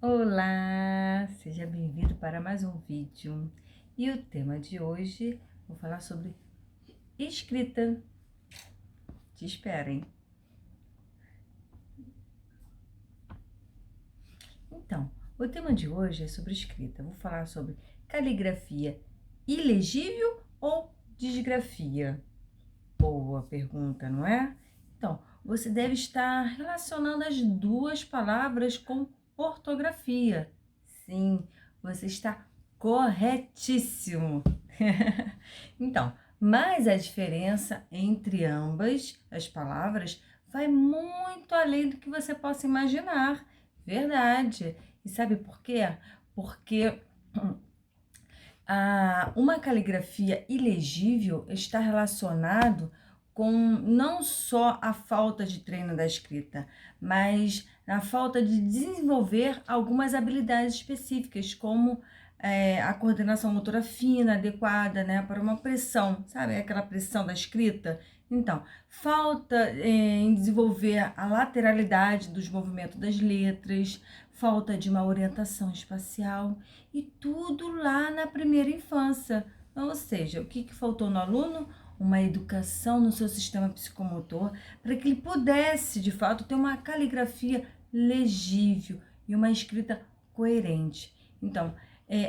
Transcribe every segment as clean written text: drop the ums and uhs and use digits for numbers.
Olá, seja bem-vindo para mais um vídeo. E o tema de hoje, vou falar sobre escrita. Te esperem. Então, o tema de hoje é sobre escrita. Vou falar sobre caligrafia ilegível ou disgrafia? Boa pergunta, não é? Então, você deve estar relacionando as duas palavras com ortografia. Sim, você está corretíssimo. Então, mas a diferença entre ambas as palavras vai muito além do que você possa imaginar. Verdade. E sabe por quê? Porque uma caligrafia ilegível está relacionado com não só a falta de treino da escrita, mas a falta de desenvolver algumas habilidades específicas, como a coordenação motora fina, adequada, né, para uma pressão, sabe, aquela pressão da escrita. Então, falta em desenvolver a lateralidade dos movimentos das letras, falta de uma orientação espacial, e tudo lá na primeira infância. Ou seja, o que faltou no aluno? Uma educação no seu sistema psicomotor para que ele pudesse, de fato, ter uma caligrafia legível e uma escrita coerente. Então,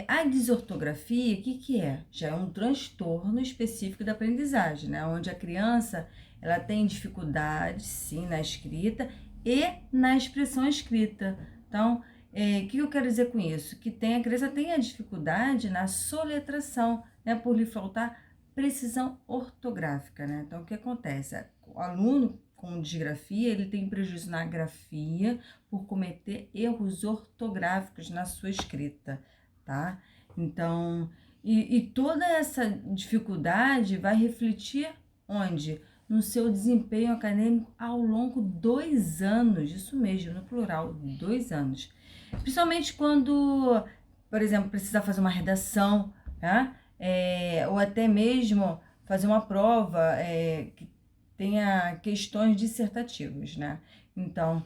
a desortografia, o que é? Já é um transtorno específico da aprendizagem, né? Onde a criança ela tem dificuldade, sim, na escrita e na expressão escrita. Então, o que eu quero dizer com isso? Que a criança tem a dificuldade na soletração, né? Por lhe faltar precisão ortográfica, né? Então, o que acontece? O aluno com disgrafia, ele tem prejuízo na grafia por cometer erros ortográficos na sua escrita, tá? Então, e toda essa dificuldade vai refletir onde? No seu desempenho acadêmico ao longo de 2 anos, isso mesmo, no plural, 2 anos. Principalmente quando, por exemplo, precisa fazer uma redação, né? Ou até mesmo fazer uma prova que tenha questões dissertativas, né? Então,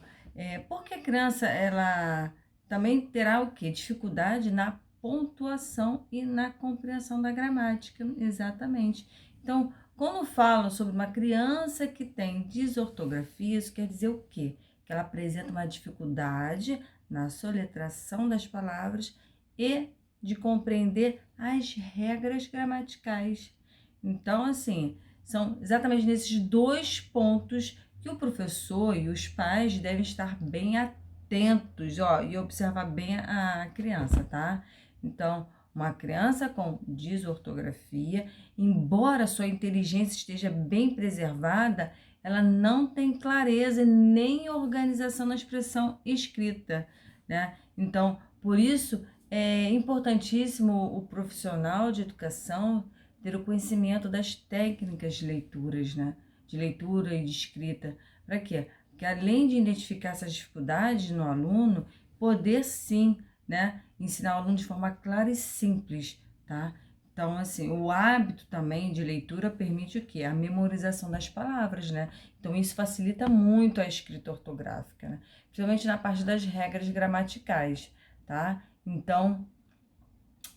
porque a criança, ela também terá o quê? Dificuldade na pontuação e na compreensão da gramática, exatamente. Então, quando falo sobre uma criança que tem desortografia, isso quer dizer o quê? Que ela apresenta uma dificuldade na soletração das palavras e de compreender as regras gramaticais. Então, assim, são exatamente nesses 2 pontos que o professor e os pais devem estar bem atentos, ó, e observar bem a criança, tá? Então, uma criança com desortografia, embora sua inteligência esteja bem preservada, ela não tem clareza nem organização na expressão escrita, né? Então, por isso, é importantíssimo o profissional de educação ter o conhecimento das técnicas de leituras, né? De leitura e de escrita. Para quê? Porque além de identificar essas dificuldades no aluno, poder sim, né, ensinar o aluno de forma clara e simples, tá? Então, assim, o hábito também de leitura permite o quê? A memorização das palavras, né? Então, isso facilita muito a escrita ortográfica, né? Principalmente na parte das regras gramaticais, tá? Então,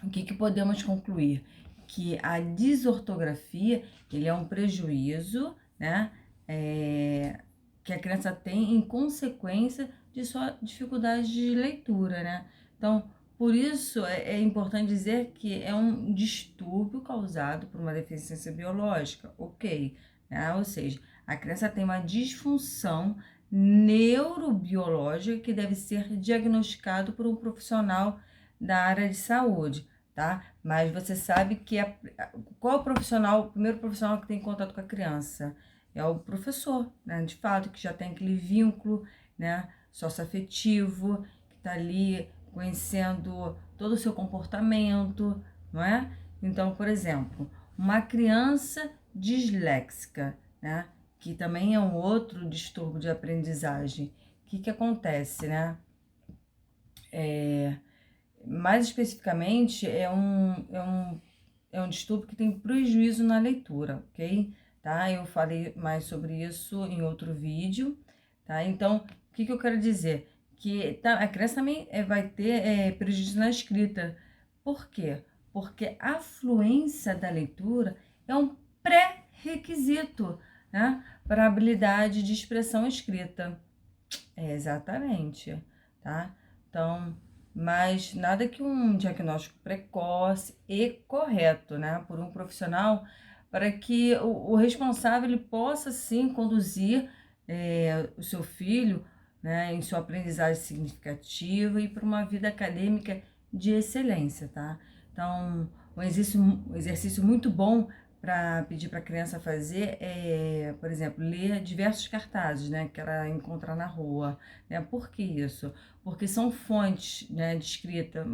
o que podemos concluir? Que a desortografia, ele é um prejuízo, né? Que a criança tem em consequência de sua dificuldade de leitura, né? Então, por isso é importante dizer que é um distúrbio causado por uma deficiência biológica, ok? Né? Ou seja, a criança tem uma disfunção neurobiológica que deve ser diagnosticado por um profissional da área de saúde, tá? Mas você sabe que qual é o primeiro profissional que tem contato com a criança? É o professor, né? De fato, que já tem aquele vínculo, né, socioafetivo, que está ali conhecendo todo o seu comportamento, não é? Então, por exemplo, uma criança disléxica, né, que também é um outro distúrbio de aprendizagem, o que acontece, né? Mais especificamente, é um distúrbio que tem prejuízo na leitura, ok? Tá? Eu falei mais sobre isso em outro vídeo, tá? Então, o que eu quero dizer? a criança também vai ter prejuízo na escrita. Por quê? Porque a fluência da leitura é um pré-requisito, né, para a habilidade de expressão escrita. Exatamente, tá? Então, mas nada que um diagnóstico precoce e correto, né, por um profissional, para que o responsável ele possa, sim, conduzir o seu filho, né, em sua aprendizagem significativa e para uma vida acadêmica de excelência, tá? Então, um exercício muito bom para pedir para a criança fazer por exemplo, ler diversos cartazes, né, que ela encontrar na rua, né? Por que isso? Porque são fontes, né, de escrita,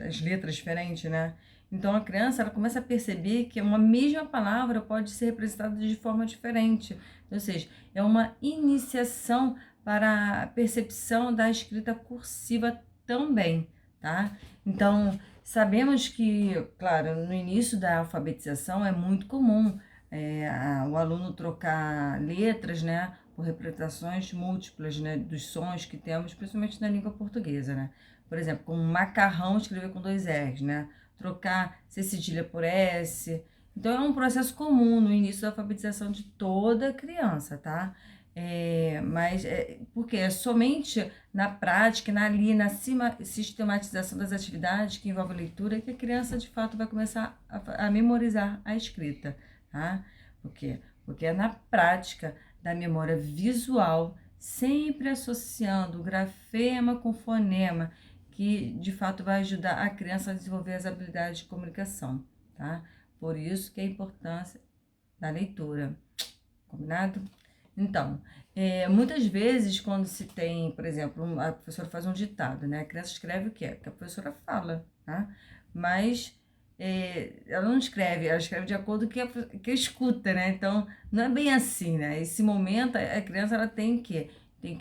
as letras diferentes, né? Então a criança ela começa a perceber que uma mesma palavra pode ser representada de forma diferente. Ou seja, é uma iniciação para a percepção da escrita cursiva também, tá? Então, sabemos que, claro, no início da alfabetização é muito comum o aluno trocar letras, né, por representações múltiplas, né, dos sons que temos, principalmente na língua portuguesa, né? Por exemplo, como macarrão escrever com 2 R's, né? Trocar C cedilha por S. Então, é um processo comum no início da alfabetização de toda criança, tá? Porque é somente na prática, na sistematização das atividades que envolve a leitura que a criança, de fato, vai começar a memorizar a escrita, tá? Por quê? Porque é na prática da memória visual, sempre associando o grafema com fonema, que de fato vai ajudar a criança a desenvolver as habilidades de comunicação, tá? Por isso que é a importância da leitura, combinado? Então, muitas vezes quando se tem, por exemplo, a professora faz um ditado, né? A criança escreve o que é? Que a professora fala, tá? Mas ela não escreve, ela escreve de acordo com que escuta, né? Então, não é bem assim, né? Esse momento, a criança ela tem que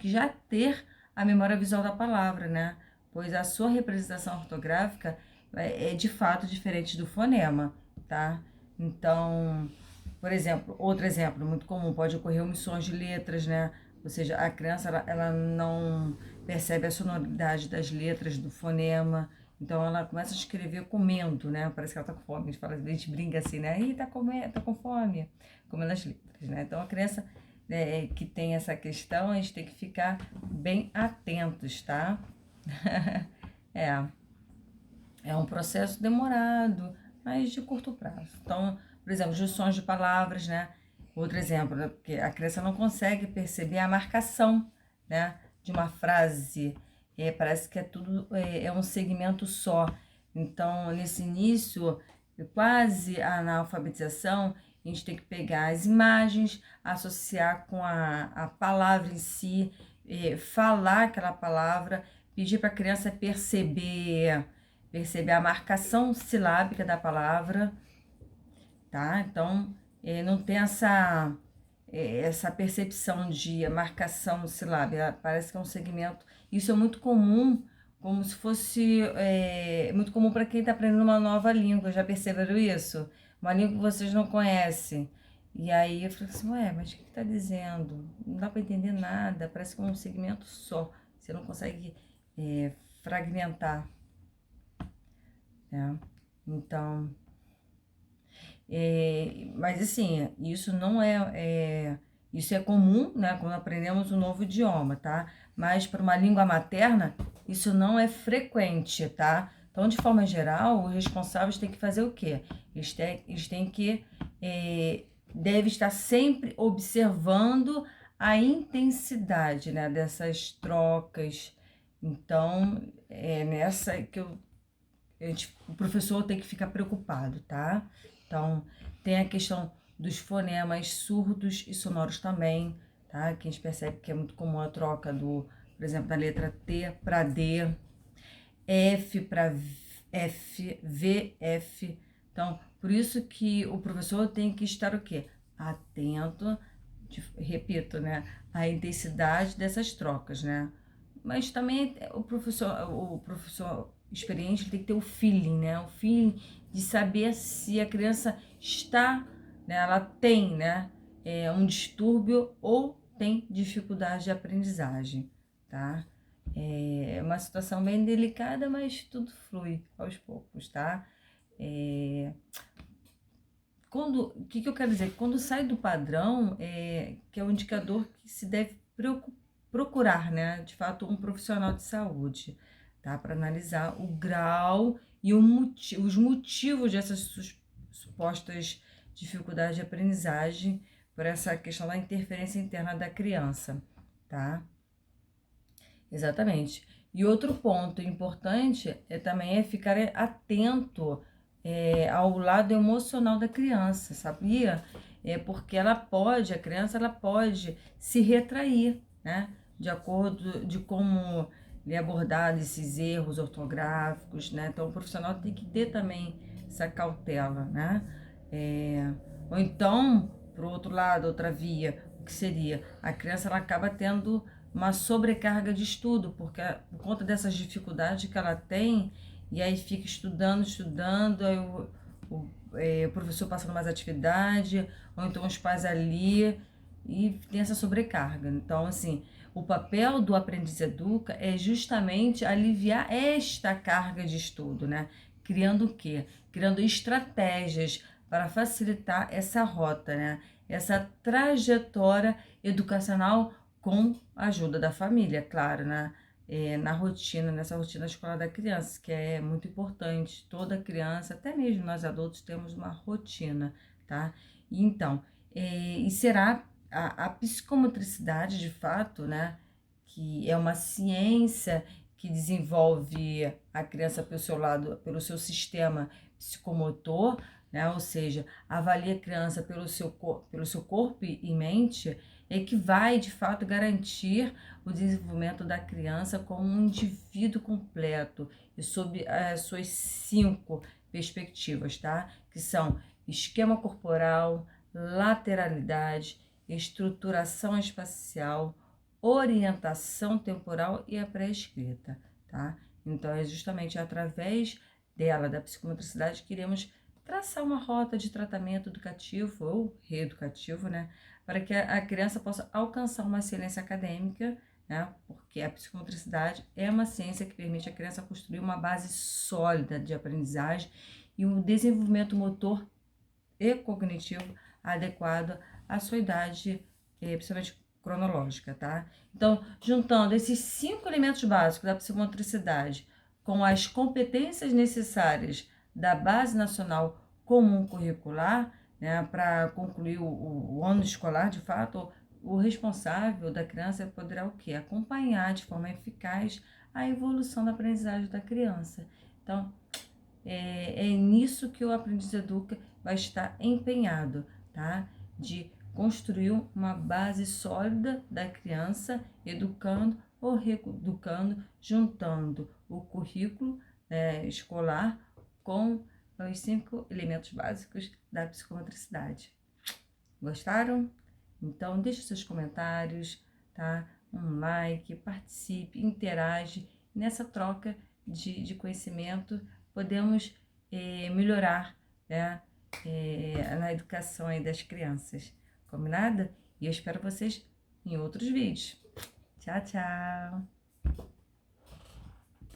já ter a memória visual da palavra, né? Pois a sua representação ortográfica é de fato diferente do fonema, tá? Então, por exemplo, outro exemplo muito comum, pode ocorrer omissões de letras, né? Ou seja, a criança ela não percebe a sonoridade das letras do fonema, então ela começa a escrever comendo, né? Parece que ela tá com fome, a gente brinca assim, né? Ih, tá com fome, comendo as letras, né? Então a criança que tem essa questão, a gente tem que ficar bem atentos, tá? É, é um processo demorado, mas de curto prazo. Então, por exemplo, junções de palavras, né? Outro exemplo, né? Porque a criança não consegue perceber a marcação, né, de uma frase. Parece que é tudo é um segmento só. Então, nesse início, quase na alfabetização, a gente tem que pegar as imagens, associar com a palavra em si, falar aquela palavra, pedir para a criança perceber a marcação silábica da palavra, tá? Então, não tem essa percepção de marcação silábica, parece que é um segmento. Isso é muito comum, como se fosse muito comum para quem está aprendendo uma nova língua, já perceberam isso? Uma língua que vocês não conhecem. E aí eu falei assim, ué, mas o que está dizendo? Não dá para entender nada, parece que é um segmento só, você não consegue fragmentar, né? Então, mas assim, isso não isso é comum, né, quando aprendemos um novo idioma, tá? Mas para uma língua materna, isso não é frequente, tá? Então, de forma geral, os responsáveis têm que fazer o quê? Eles têm que, deve estar sempre observando a intensidade, né, dessas trocas. Então, é nessa que o professor tem que ficar preocupado, tá? Então, tem a questão dos fonemas surdos e sonoros também, tá? Que a gente percebe que é muito comum a troca por exemplo, da letra T para D, F para F, V, F. Então, por isso que o professor tem que estar o quê? Atento, repito, né? A intensidade dessas trocas, né? Mas também o professor experiente tem que ter o feeling, né? O feeling de saber se a criança está, né? Ela tem, né? Um distúrbio ou tem dificuldade de aprendizagem, tá? É uma situação bem delicada, mas tudo flui aos poucos, tá? O que eu quero dizer? Quando sai do padrão, que é o indicador que se deve procurar, né? De fato, um profissional de saúde, tá? Para analisar o grau e os motivos dessas supostas dificuldades de aprendizagem por essa questão da interferência interna da criança, tá? Exatamente. E outro ponto importante também é ficar atento ao lado emocional da criança, sabia? Porque a criança ela pode se retrair, né? De acordo de como ele abordar esses erros ortográficos, né? Então o profissional tem que ter também essa cautela, né? Ou então, por outro lado, outra via, o que seria? A criança ela acaba tendo uma sobrecarga de estudo, porque por conta dessas dificuldades que ela tem, e aí fica estudando, aí o professor passando mais atividade, ou então os pais ali, e tem essa sobrecarga. Então, assim, o papel do Aprendiz Educa é justamente aliviar esta carga de estudo, né? Criando o quê? Criando estratégias para facilitar essa rota, né? Essa trajetória educacional com a ajuda da família, claro, né? Nessa rotina escolar da criança, que é muito importante. Toda criança, até mesmo nós adultos, temos uma rotina, tá? E então, e será a psicomotricidade, de fato, né? Que é uma ciência que desenvolve a criança pelo seu lado, pelo seu sistema psicomotor, né? Ou seja, avalia a criança pelo seu corpo e mente, que vai, de fato, garantir o desenvolvimento da criança como um indivíduo completo e sob as suas 5 perspectivas, tá? Que são esquema corporal, lateralidade, estruturação espacial, orientação temporal e a pré-escrita, tá? Então, é justamente através dela, da psicomotricidade, que iremos traçar uma rota de tratamento educativo ou reeducativo, né? Para que a criança possa alcançar uma excelência acadêmica, né? Porque a psicomotricidade é uma ciência que permite à criança construir uma base sólida de aprendizagem e um desenvolvimento motor e cognitivo adequado à sua idade, principalmente cronológica, tá? Então, juntando esses 5 elementos básicos da psicomotricidade com as competências necessárias da Base Nacional Comum Curricular, né, para concluir o ano escolar, de fato, o responsável da criança poderá o quê? Acompanhar de forma eficaz a evolução da aprendizagem da criança. Então, é nisso que o Aprendiz Educa vai estar empenhado, tá? De construir uma base sólida da criança, educando ou reeducando, juntando o currículo escolar com os 5 elementos básicos da psicomotricidade. Gostaram? Então, deixe seus comentários, tá? Um like, participe, interage. Nessa troca de conhecimento, podemos melhorar, né? Na educação aí das crianças. Combinado? E eu espero vocês em outros vídeos. Tchau, tchau!